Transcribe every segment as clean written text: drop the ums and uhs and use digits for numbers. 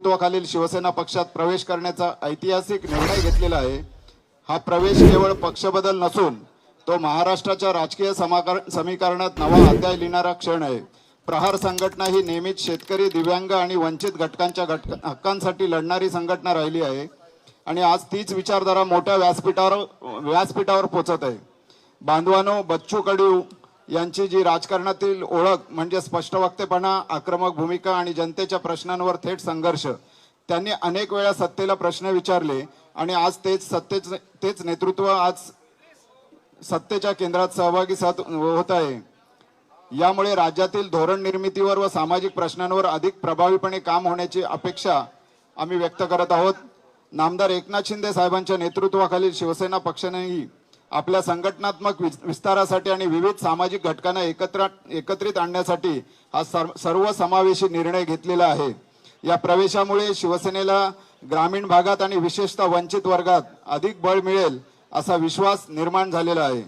नेतृत्वाखालील शिवसेना पक्षात प्रवेश करण्याचा ऐतिहासिक निर्णय घेतलेला आहे। हा प्रवेश केवळ पक्षबदल नसून तो महाराष्ट्राच्या राजकीय समीकरणात नवा अध्याय लिहिणारा क्षण आहे। प्रहार संघटना ही नेहमीच शेतकरी, दिव्यांग आणि वंचित घटकांच्या हक्कांसाठी लढणारी संघटना राहिली आहे आणि आज तीच विचारधारा मोठ्या व्यासपीठावर पोहोचत आहे। बांधवांनो, बच्चू कडू यांची जी राजकारणातील ओळख म्हणजे स्पष्ट वक्तेपणा, आक्रमक भूमिका आणि जनतेच्या प्रश्नांवर थेट संघर्ष। त्यांनी अनेक वेळा सत्तेला प्रश्न विचारले आणि आज तेच नेतृत्व आज सत्तेच्या केंद्रात सहभागी होत आहे। यामुळे राज्यातील धोरण निर्मितीवर व सामाजिक प्रश्नांवर अधिक प्रभावीपणे काम होण्याची अपेक्षा आम्ही व्यक्त करत आहोत। नामदार एकनाथ शिंदे साहेबांच्या नेतृत्वाखालील शिवसेना पक्षानेही आपल्या संघटनात्मक विस्तारासाठी आणि विविध सामाजिक घटकांना एकत्रित आणण्यासाठी हा सर्वसमावेशी निर्णय घेतलेला आहे। या प्रवेशामुळे शिवसेनेला ग्रामीण भागात आणि विशेषतः वंचित वर्गात अधिक बळ मिळेल असा विश्वास निर्माण झालेला आहे।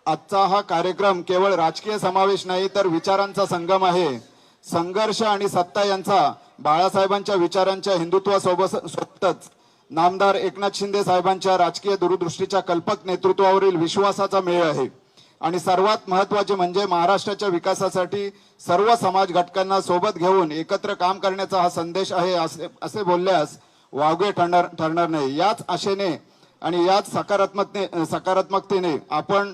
आजचा हा कार्यक्रम केवळ राजकीय समावेश नाही तर विचारांचा संगम आहे। संघर्ष आणि सत्ता यांचा बाळासाहेबांच्या विचारांच्या हिंदुत्वासोबतच नामदार एकनाथ शिंदे साहेबांच्या राजकीय दूरदृष्टीच्या कल्पक नेतृत्वावरील विश्वासाचा मेळ आहे आणि सर्वात महत्त्वाचे म्हणजे महाराष्ट्राच्या विकासासाठी सर्व समाज घटकांना सोबत घेऊन एकत्र काम करण्याचा हा संदेश आहे असे बोलल्यास वावगे ठरणार नाही। याच आशेने आणि याच सकारात्मकतेने आपण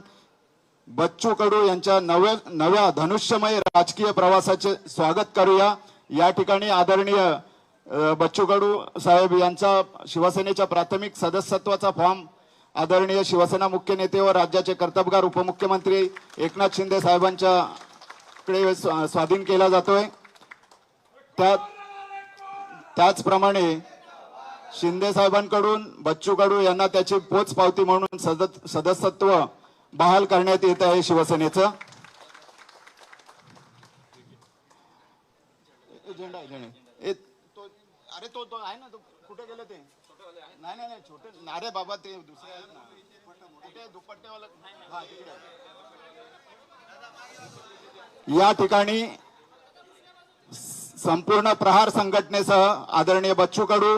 बच्चू कडू यांच्या नव्या धनुष्यमय राजकीय प्रवासाचे स्वागत करूया। या ठिकाणी आदरणीय बच्चू कडू साहेब यांचा शिवसेनेच्या प्राथमिक सदस्यत्वाचा फॉर्म आदरणीय शिवसेना मुख्य नेते व राज्याचे कर्तबगार उपमुख्यमंत्री एकनाथ शिंदे साहेबांच्याकडे स्वाधीन केला जातोय। त्याचप्रमाणे शिंदे साहेबांकडून बच्चू कडू यांना त्याची पोचपावती म्हणून सदस्यत्व बहाल करण्यात येत आहे शिवसेनेचं। अरे तो आहे ना, तो कुठे गेले ते? नाही छोटे, अरे बाबा ते दुसरे आहेत ना, कुठे दुपट्टेवाला? हा, तिकडे। या ठिकाणी संपूर्ण प्रहार संघटनेसह आदरणीय बच्चू कडू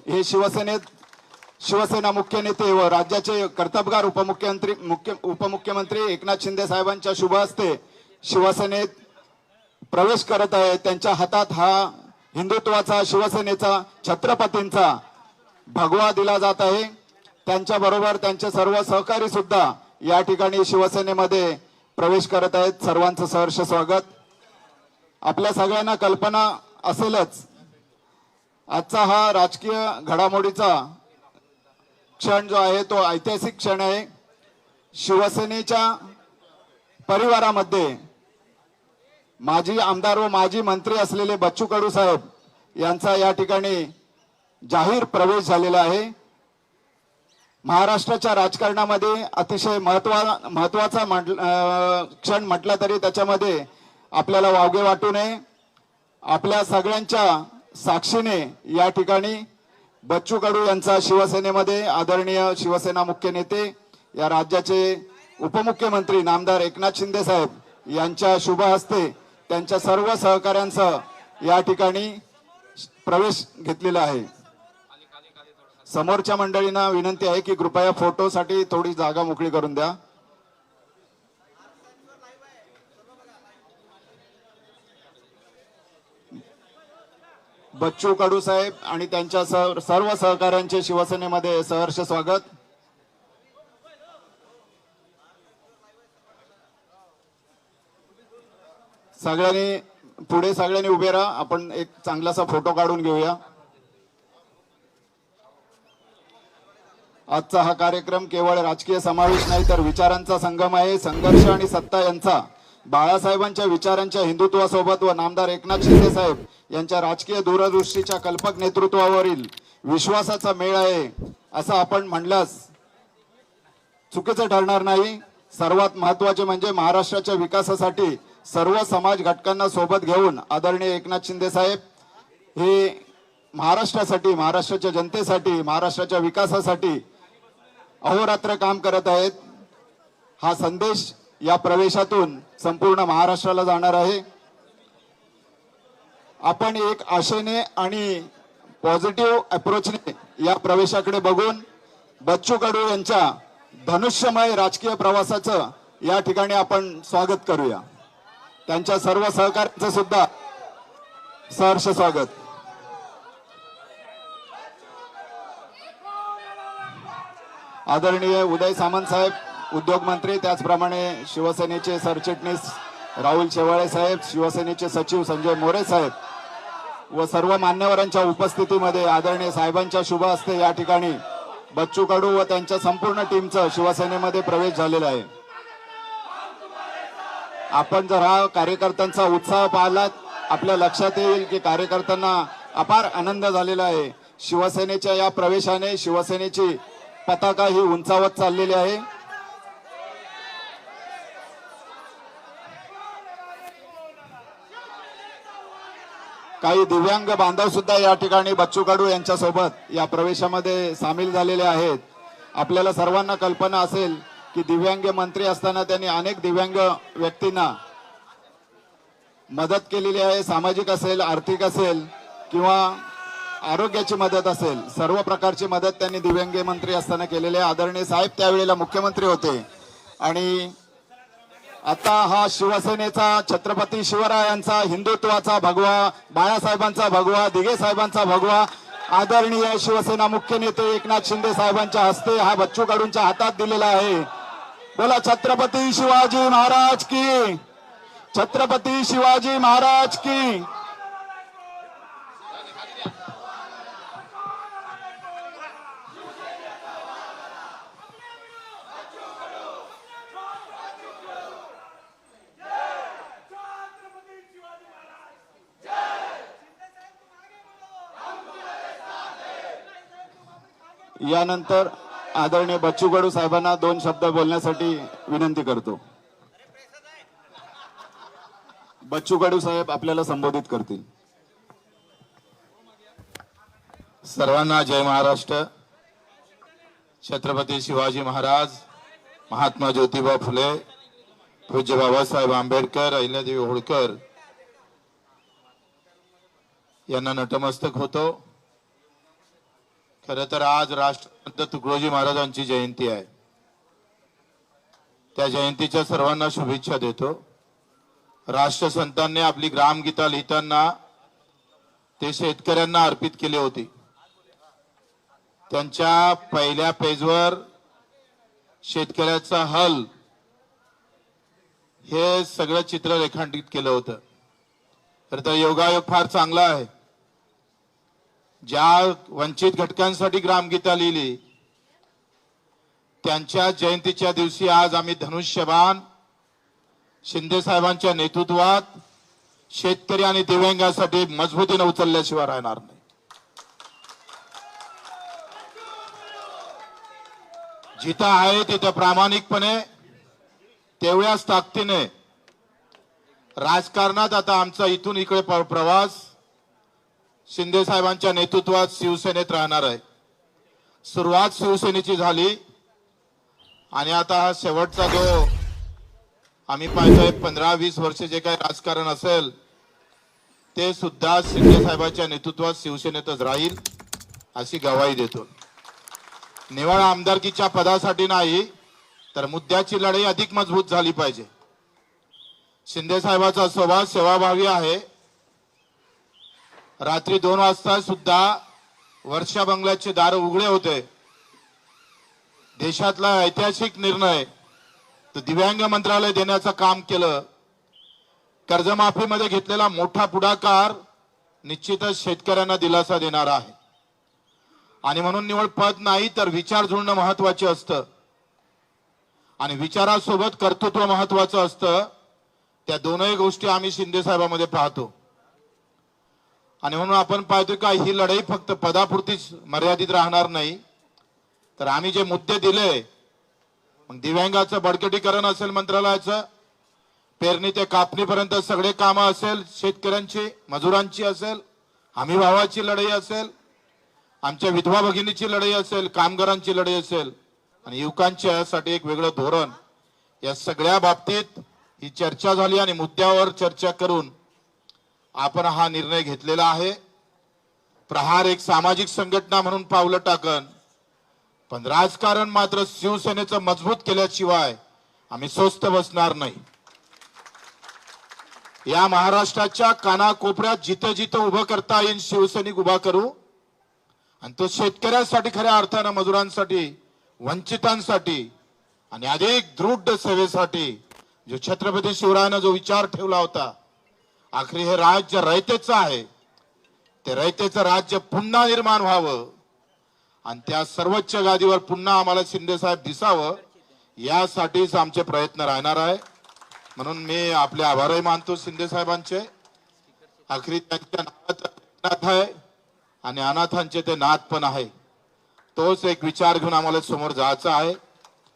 हे शिवसेना मुख्य नेते व राज्याचे कर्तबगार उपमुख्यमंत्री एकनाथ शिंदे साहेबांच्या शुभ हस्ते शिवसेनेत प्रवेश करत आहे। त्यांच्या हातात हा हिंदुत्वाचा, शिवसेनेचा, छत्रपतींचा भगवा दिला जात आहे। त्यांच्या बरोबर त्यांचे सर्व सहकारी सुद्धा या ठिकाणी शिवसेनेमध्ये प्रवेश करत आहेत। सर्वांचं सहर्ष स्वागत। आपल्या सगळ्यांना कल्पना असेलच आजचा हा राजकीय घडामोडीचा क्षण जो आहे तो ऐतिहासिक क्षण आहे। शिवसेनेच्या परिवारामध्ये माजी आमदार व माजी मंत्री असलेले बच्चू कडू साहेब यांचा या ठिकाणी जाहीर प्रवेश झालेला आहे। महाराष्ट्राच्या राजकारणामध्ये अतिशय महत्वाचा क्षण म्हटला तरी त्याच्यामध्ये आपल्याला वावगे वाटू नये। आपल्या सगळ्यांच्या साक्षीने या ठिकाणी बच्चू कडू यांचा शिवसेनेमध्ये आदरणीय शिवसेना मुख्य नेते या राज्याचे उपमुख्यमंत्री नामदार एकनाथ शिंदे साहेब यांच्या शुभ हस्ते त्यांच्या सर्व सहकाऱ्यांसह या ठिकाणी प्रवेश घेतलेला आहे। समोरच्या मंडळींना विनंती आहे की कृपया फोटोसाठी थोडी जागा मोकळी करून द्या। बच्चू कडू साहेब आणि त्यांच्या सर्व सहकाऱ्यांचे शिवसेनेमध्ये सहर्ष स्वागत। सगळ्यांनी उभे राहा, आपण एक चांगलासा फोटो काढून घेऊया। आजचा हा कार्यक्रम केवळ राजकीय समावेश नाही तर विचारांचा संगम आहे। संघर्ष आणि सत्ता यांचा बाळासाहेबांच्या विचारांच्या हिंदुत्वासोबत व नामदार एकनाथ शिंदे साहेब यांच्या राजकीय दूरदृष्टीच्या कल्पक नेतृत्वावरील विश्वासाचा मेळ आहे असं आपण म्हणल्यास चुकीचं ठरणार नाही। सर्वात महत्त्वाचे म्हणजे महाराष्ट्राच्या विकासासाठी सर्व समाज घटकांना सोबत घेऊन आदरणीय एकनाथ शिंदे साहेब हे महाराष्ट्रासाठी, महाराष्ट्राच्या जनतेसाठी, महाराष्ट्राच्या विकासासाठी अहोरात्र काम करत आहेत। हा संदेश या प्रवेशातून संपूर्ण महाराष्ट्राला जाणार आहे। आपण एक आशेने आणि पॉझिटिव्ह अप्रोचने या प्रवेशाकडे बघून बच्चू कडू यांच्या धनुष्यमय राजकीय प्रवासाचं या ठिकाणी आपण स्वागत करूया. त्यांच्या सर्व सहकार्यांचं सुद्धा सहर्ष स्वागत. आदरणीय उदय सामंत साहेब उद्योग मंत्री, त्याचप्रमाणे शिवसेनेचे सरचिटणीस राहुल शेवाळे साहेब, शिवसेनेचे सचिव संजय मोरे साहेब व सर्व मान्यवरांच्या उपस्थितीमध्ये आदरणीय साहेबांच्या शुभ हस्ते या ठिकाणी बच्चू कडू व त्यांच्या संपूर्ण टीमचा शिवसेनेमध्ये प्रवेश झालेला आहे. आपण जर हा कार्यकर्त्यांचा उत्साह पाहिलात, आपल्या लक्षात येईल की कार्यकर्त्यांना अपार आनंद झालेला आहे. शिवसेनेच्या या प्रवेशाने शिवसेनेची पताका ही उंचावत चाललेली आहे. काही दिव्यांग बांधव सुद्धा या ठिकाणी बच्चू कडू यांच्या सोबत या प्रवेशामध्ये सामील झालेले आहेत. आपल्याला सर्वांना कल्पना असेल की दिव्यांग मंत्री असताना त्यांनी अनेक दिव्यांग व्यक्तींना मदत केलेली आहे. सामाजिक असेल, आर्थिक असेल किंवा आरोग्याची मदत असेल, सर्व प्रकारची मदत त्यांनी दिव्यांग मंत्री असताना केलेली आहे. आदरणीय साहेब त्यावेळेला मुख्यमंत्री होते आणि आता हा शिवसेनेचा छत्रपती शिवरायांचा, हिंदुत्वाचा भगवा, बाळासाहेबांचा भगवा, दिघे साहेबांचा भगवा, आदरणीय शिवसेना मुख्य नेते एकनाथ शिंदे साहेबांच्या हस्ते हा बच्चू कडूंच्या हातात दिलेला आहे. बोला छत्रपती शिवाजी महाराज की, छत्रपती शिवाजी महाराज की. यानंतर आदरणीय बच्चू कडू साहेबांना 2 शब्द बोलण्यासाठी विनंती करतो. बच्चू कडू साहेब आपल्याला संबोधित करतील. सर्वांना जय महाराष्ट्र. छत्रपती शिवाजी महाराज, महात्मा ज्योतिबा फुले, पूज्य बाबासाहेब आंबेडकर, अहिल्यादेवी होळकर यांना नतमस्तक होतो. खरं तर आज राष्ट्रसंत तुकडोजी महाराजांची जयंती आहे. त्या जयंतीच्या सर्वांना शुभेच्छा देतो. राष्ट्रसंतांनी आपली ग्रामगीता लिहिताना ते शेतकऱ्यांना अर्पित केली होती. त्यांच्या पहिल्या पेजवर शेतकऱ्याचा हल हे सगळं चित्र रेखांकित केलं होतं. खरं तर योगायोग फार चांगला आहे. ज्या वंचित घटकांसाठी ग्रामगीता लिहिली त्यांच्या जयंतीच्या दिवशी आज आम्ही धनुष्यबाण शिंदे साहेबांच्या नेतृत्वात शेतकरी आणि दिव्यांगांसाठी मजबूतीने उचलल्याशिवाय राहणार नाही. जिथं आहे तिथं प्रामाणिकपणे, तेवढ्याच ताकदीने राजकारणात आता आमचा इथून इकडे प्रवास शिंदे साहेबांच्या नेतृत्वात शिवसेनेत राहणार आहे. सुरुवात शिवसेनेची झाली आणि आता हा शेवटचा जो आम्ही पाहतोय 15-20 वर्ष जे काही राजकारण असेल ते सुद्धा शिंदे साहेबांच्या नेतृत्वात शिवसेनेतच राहील अशी ग्वाही देतो. निवड आमदारकीच्या पदासाठी नाही तर मुद्द्याची लढाई अधिक मजबूत झाली पाहिजे. शिंदे साहेबांचा स्वभाव सेवाभावी आहे. रात्री 2 वाजता सुद्धा वर्षा बंगल्याचे दार उघडे होते. देशातला ऐतिहासिक निर्णय तर दिव्यांग मंत्रालय देण्याचं काम केलं. कर्जमाफीमध्ये घेतलेला मोठा पुढाकार निश्चितच शेतकऱ्यांना दिलासा देणारा आहे. आणि म्हणून निवड पद नाही तर विचार जुळणं महत्वाचे असतं आणि विचारासोबत कर्तृत्व महत्वाचं असतं. त्या दोनही गोष्टी आम्ही शिंदे साहेबांमध्ये पाहतो. आणि म्हणून आपण पाहतो का ही लढाई फक्त पदापुरतीच मर्यादित राहणार नाही तर आम्ही जे मुद्दे दिले, मग दिव्यांगाचं बळकटीकरण असेल, मंत्रालयाचं पेरणी ते कापणीपर्यंत सगळे कामं असेल, शेतकऱ्यांची मजुरांची असेल, हमी भावाची लढाई असेल, आमच्या विधवा भगिनीची लढाई असेल, कामगारांची लढाई असेल आणि युवकांच्यासाठी एक वेगळं धोरण, या सगळ्या बाबतीत ही चर्चा झाली आणि मुद्द्यावर चर्चा करून आपण हा निर्णय घेतलेला आहे. प्रहार एक सामाजिक संघटना म्हणून पावलं टाकन, पण राजकारण मात्र शिवसेनेचं मजबूत केल्याशिवाय आम्ही स्वस्थ बसणार नाही. या महाराष्ट्राच्या कानाकोपऱ्यात जिथं जिथं उभं करता येईल शिवसैनिक उभा करू, आणि तो शेतकऱ्यांसाठी, खऱ्या अर्थानं मजुरांसाठी, वंचितांसाठी आणि अधिक दृढ सेवेसाठी जो छत्रपती शिवरायानं जो विचार ठेवला होता, आखरी हे राज्य रयतेचं आहे, ते रयतेचं राज्य पुन्हा निर्माण व्हावं आणि त्या सर्वोच्च गादीवर पुन्हा आम्हाला शिंदे साहेब दिसावं, यासाठीच आमचे प्रयत्न राहणार आहे. म्हणून मी आपले आभारही मानतो शिंदे साहेबांचे. आखरी त्यांच्या नावात नाथ आहे आणि अनाथांचे ते नाथ पण आहे. तोच एक विचार घेऊन आम्हाला समोर जायचं आहे.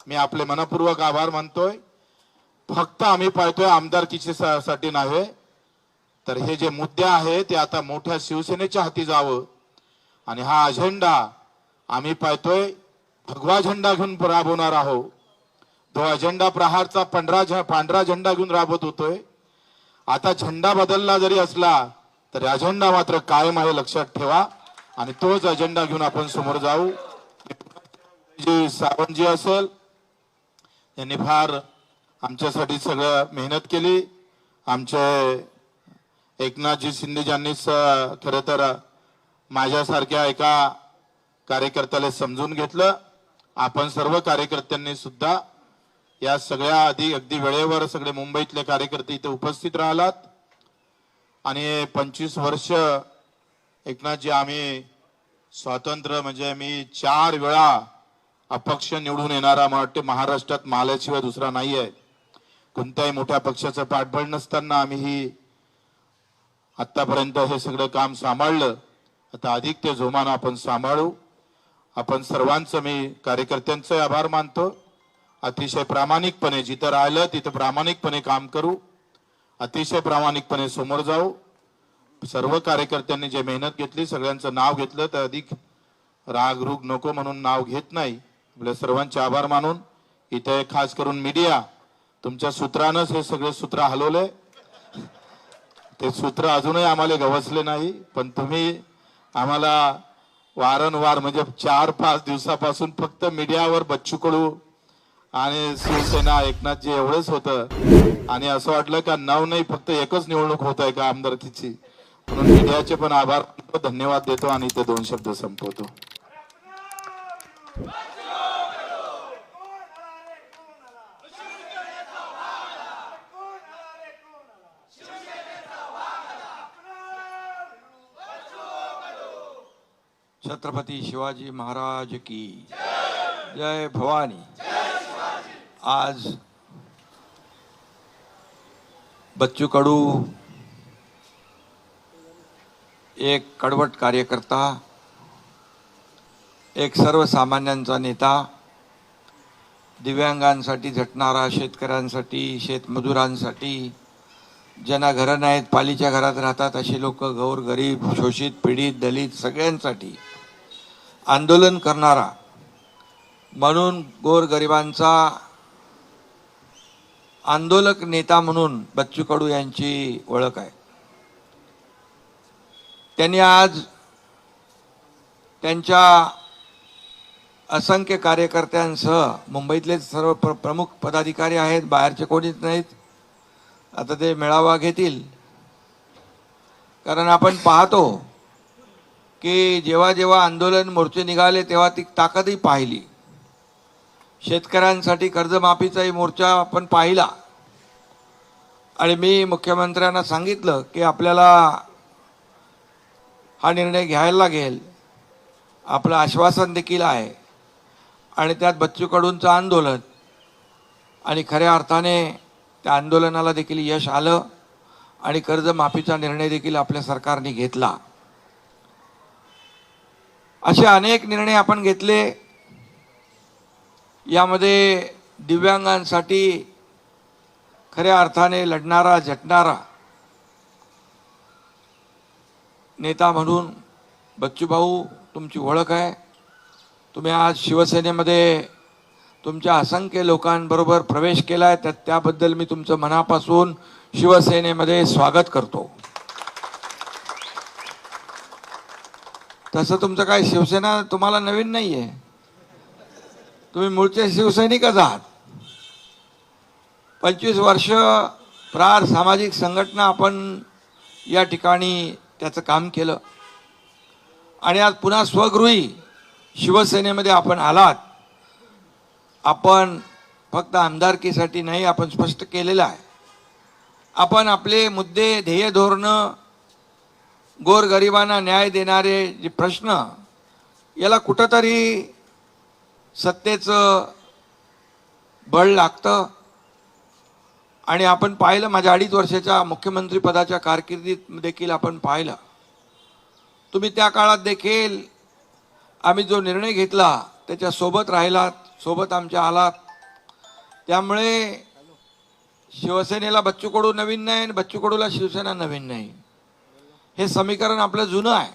मी आपले मनपूर्वक आभार मानतोय. फक्त आम्ही पाहतोय आमदारकीचे साठी नव्हे, तर हे जे मुद्दे आहे ते आता मोठ्या शिवसेनेच्या हाती जावं आणि हा अजेंडा आम्ही पाहतोय भगवा झेंडा घेऊन राबवणार आहोत. तो अजेंडा प्रहारचा पांढरा झेंडा घेऊन राबवत होतोय. आता झेंडा बदलला जरी असला तरी अजेंडा मात्र कायम आहे, लक्षात ठेवा. आणि तोच अजेंडा घेऊन आपण समोर जाऊ. जी सावंतजी असेल, यांनी फार आमच्यासाठी सगळं मेहनत केली. आमचे एकनाथजी शिंदे यांनी खरं तर माझ्यासारख्या एका कार्यकर्त्याला समजून घेतलं. आपण सर्व कार्यकर्त्यांनी सुद्धा या सगळ्या अगदी वेळेवर सगळे मुंबईतले कार्यकर्ते इथे उपस्थित राहिलात. आणि 25 वर्ष एकनाथजी आम्ही स्वातंत्र्य म्हणजे मी 4 वेळा अपक्ष निवडून येणारा मला वाटते महाराष्ट्रात माल्याशिवाय दुसरा नाही आहे. कोणत्याही मोठ्या पक्षाचं पाठबळ नसताना आम्ही ही आतापर्यंत हे सगळं काम सांभाळलं. आता अधिक ते जोमानं आपण सांभाळू. आपण सर्वांचं मी कार्यकर्त्यांचे आभार मानतो. अतिशय प्रामाणिकपणे जिथं राहिलं तिथं प्रामाणिकपणे काम करू, अतिशय प्रामाणिकपणे समोर जाऊ. सर्व कार्यकर्त्यांनी जे मेहनत घेतली, सगळ्यांचं नाव घेतलं तर अधिक राग रूग नको म्हणून नाव घेत नाही. आपल्या सर्वांचे आभार मानून इथे खास करून मीडिया, तुमच्या सूत्रानंच हे सगळे सूत्र हलवले. ते सूत्र अजूनही आम्हाला गवसले नाही, पण तुम्ही आम्हाला वारंवार म्हणजे 4-5 दिवसापासून फक्त मीडियावर बच्चू कडू आणि शिवसेना एकनाथजी एवढंच होतं आणि असं वाटलं का नाही फक्त एकच निवडणूक होत आहे का आमदारकीची. म्हणून मीडियाचे पण आभार, धन्यवाद देतो आणि इथे 2 शब्द संपवतो. छत्रपती शिवाजी महाराज की जय भवानी. आज बच्चू कडू एक कडवट कार्यकर्ता, एक सर्वसामान्यांचा नेता, दिव्यांगांसाठी झटणारा, शेतकऱ्यांसाठी, शेतमजुरांसाठी, ज्यांना घरं नाहीत, पालीच्या घरात राहतात अशी लोक, गोरगरीब, शोषित, पीडित, दलित सगळ्यांसाठी आंदोलन करणारा, म्हणून गोरगरिबांचा आंदोलक नेता म्हणून बच्चू कडू यांची ओळख आहे. त्यांनी आज त्यांच्या असंख्य कार्यकर्त्यांसह, मुंबईतले सर्व प्रमुख पदाधिकारी आहेत, बाहेरचे कोणीच नाहीत, आता ते मेळावा घेतील. कारण आपण पाहतो की जेव्हा जेव्हा आंदोलन मोर्चे निघाले तेव्हा ती ताकदही पाहिली. शेतकऱ्यांसाठी कर्जमाफीचाही मोर्चा आपण पाहिला आणि मी मुख्यमंत्र्यांना सांगितलं की आपल्याला हा निर्णय घ्यायला लागेल. आपलं आश्वासन देखील आहे आणि त्यात बच्चू कडूंचं आंदोलन आणि खऱ्या अर्थाने त्या आंदोलनाला देखील यश आलं आणि कर्जमाफीचा निर्णय देखील आपल्या सरकारने घेतला. असे अनेक निर्णय आपण घेतले. यामध्ये दिव्यांगांसाठी खऱ्या अर्थाने लढणारा, झटणारा नेता म्हणून बच्चू भाऊ तुमची ओळख आहे. तुम्ही आज शिवसेनेमध्ये तुमच्या असंख्य लोकांबरोबर प्रवेश केलाय, त्याबद्दल मी तुमचं मनापासून शिवसेनेमध्ये स्वागत करतो. तसं तुमचं काय शिवसेना तुम्हाला नवीन नाही आहे, तुम्ही मूळचे शिवसैनिकच आहात. 25 वर्ष प्रहार सामाजिक संघटना आपण या ठिकाणी त्याचं काम केलं आणि आज पुन्हा स्वगृही शिवसेनेमध्ये आपण आलात. आपण फक्त आमदारकीसाठी नाही, आपण स्पष्ट केलेलं आहे, आपण आपले मुद्दे, ध्येय, धोरणं, गोरगरिबांना न्याय देणारे जे प्रश्न, याला कुठंतरी सत्तेचं बळ लागतं. आणि आपण पाहिलं, माझ्या 2.5 वर्षाच्या मुख्यमंत्री पदाच्या कारकिर्दीत देखील आपण पाहिलं, तुम्ही त्या काळात देखील आम्ही जो निर्णय घेतला त्याच्या सोबत राहिलात, सोबत आमच्या आलात. त्यामुळे शिवसेनेला बच्चू कडू नवीन नाही आणि बच्चू कडूला शिवसेना नवीन नाही, हे समीकरण आपलं जुनं आहे.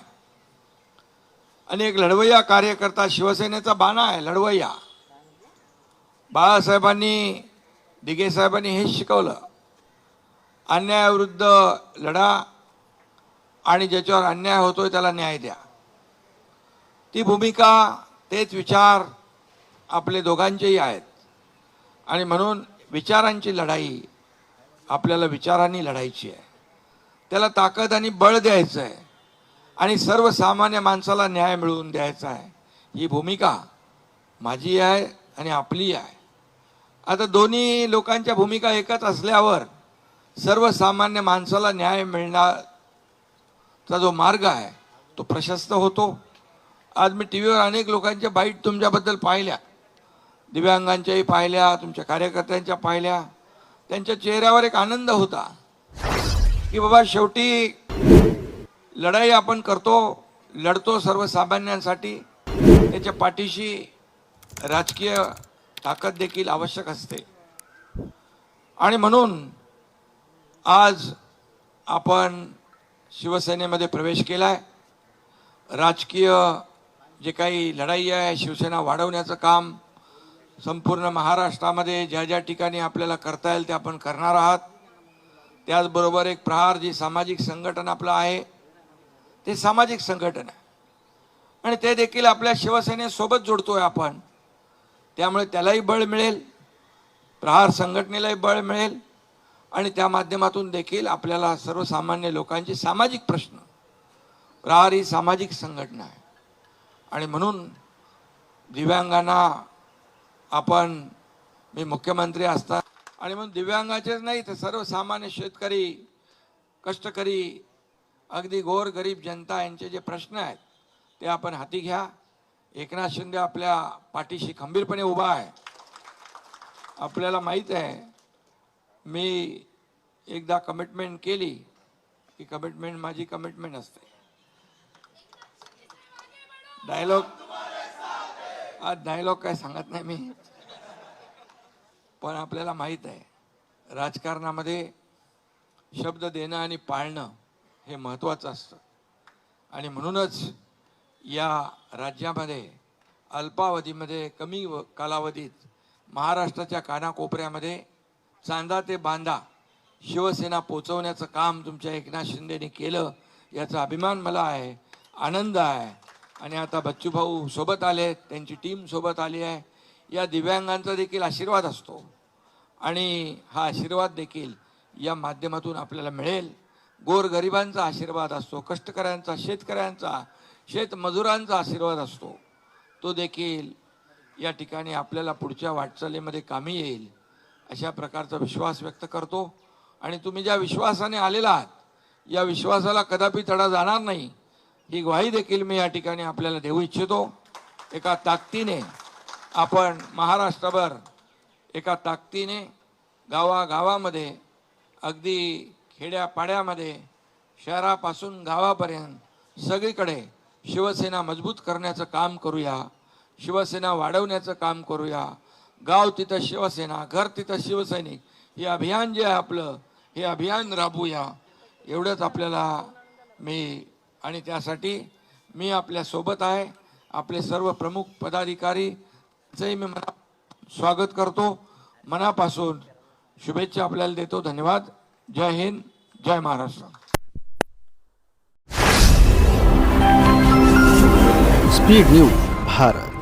आणि एक लढवय्या कार्यकर्ता, शिवसेनेचा बाणा आहे लढवय्या. बाळासाहेबांनी, दिघे साहेबांनी हेच शिकवलं, अन्यायाविरुद्ध लढा आणि ज्याच्यावर अन्याय होतोय त्याला न्याय द्या. ती भूमिका, तेच विचार आपले दोघांचेही आहेत. आणि म्हणून विचारांची लढाई आपल्याला विचारांनी लढायची आहे, त्याला ताकद आणि बळ द्यायचं आहे आणि सर्वसामान्य माणसाला न्याय मिळवून द्यायचा आहे. ही भूमिका माझी आहे आणि आपली आहे. आता दोन्ही लोकांच्या भूमिका एकच असल्यावर सर्वसामान्य माणसाला न्याय मिळण्याचा जो मार्ग आहे तो प्रशस्त होतो. आज मी टी व्हीवर अनेक लोकांच्या बाईट तुमच्याबद्दल पाहिल्या, दिव्यांगांच्याही पाहिल्या, तुमच्या कार्यकर्त्यांच्या पाहिल्या. त्यांच्या चेहऱ्यावर एक आनंद होता की बाबा शेवटी लढाई आपण करतो, लढतो सर्वसामान्यांसाठी, त्याच्या पाठीशी राजकीय ताकद देखील आवश्यक असते. आणि म्हणून आज आपण शिवसेनेमध्ये प्रवेश केलाय. राजकीय जे काही लढाई आहे, शिवसेना वाढवण्याचं काम संपूर्ण महाराष्ट्रामध्ये ज्या ज्या ठिकाणी आपल्याला करता येईल ते आपण करणार आहात. त्याचबरोबर एक प्रहार जी सामाजिक संघटन आपलं आहे ते सामाजिक संघटन आहे आणि ते देखील आपल्या शिवसेनेसोबत जोडतोय आपण. त्यामुळे त्यालाही बळ मिळेल, प्रहार संघटनेलाही बळ मिळेल आणि त्या माध्यमातून देखील आपल्याला सर्वसामान्य लोकांचे सामाजिक प्रश्न, प्रहार ही सामाजिक संघटना आहे आणि म्हणून दिव्यांगांना आपण, मी मुख्यमंत्री असता आणि म्हणून दिव्यांगाचेच नाही तर सर्वसामान्य शेतकरी, कष्टकरी, अगदी गोर गरीब जनता यांचे जे प्रश्न आहेत ते आपण हाती घ्या. एकनाथ शिंदे आपल्या पाठीशी खंबीरपणे उभा आहे. आपल्याला माहीत आहे, मी एकदा कमिटमेंट केली की कमिटमेंट माझी कमिटमेंट असते. डायलॉग काय सांगत नाही मी, पण आपल्याला माहीत आहे राजकारणामध्ये शब्द देणं आणि पाळणं हे महत्त्वाचं असतं. आणि म्हणूनच या राज्यामध्ये अल्पावधीमध्ये, कमी कालावधीत महाराष्ट्राच्या कानाकोपऱ्यामध्ये चांदा ते बांधा शिवसेना पोचवण्याचं काम तुमच्या एकनाथ शिंदेने केलं, याचा अभिमान मला आहे, आनंद आहे. आणि आता बच्चूभाऊ सोबत आले, त्यांची टीम सोबत आली आहे. या दिव्यांगांचा देखील आशीर्वाद असतो आणि हा आशीर्वाद देखील या माध्यमातून आपल्याला मिळेल. गोरगरिबांचा आशीर्वाद असतो, कष्टकऱ्यांचा, शेतकऱ्यांचा, शेतमजुरांचा आशीर्वाद असतो, तो देखील या ठिकाणी आपल्याला पुढच्या वाटचालीमध्ये कामी येईल अशा प्रकारचा विश्वास व्यक्त करतो. आणि तुम्ही ज्या विश्वासाने आलेला आहात, या विश्वासाला कदापि तडा जाणार नाही ही ग्वाही देखील मी या ठिकाणी आपल्याला देऊ इच्छितो. एका ताकदीने आपण महाराष्ट्रभर, एका ताकदीने गावागावामध्ये, अगदी खेड्यापाड्यामध्ये, शहरापासून गावापर्यंत सगळीकडे शिवसेना मजबूत करण्याचं काम करूया, शिवसेना वाढवण्याचं काम करूया. गाव तिथं शिवसेना, घर तिथं शिवसैनिक, हे अभियान जे आहे आपलं, हे अभियान राबवूया. एवढंच आपल्याला मी, आणि त्यासाठी मी आपल्या सोबत आहे. आपले सर्व प्रमुख पदाधिकारीचंही मी स्वागत करतो, मनापासून शुभेच्छा आपल्याला देतो. धन्यवाद. जय हिंद, जय महाराष्ट्र. Speed news Bharat.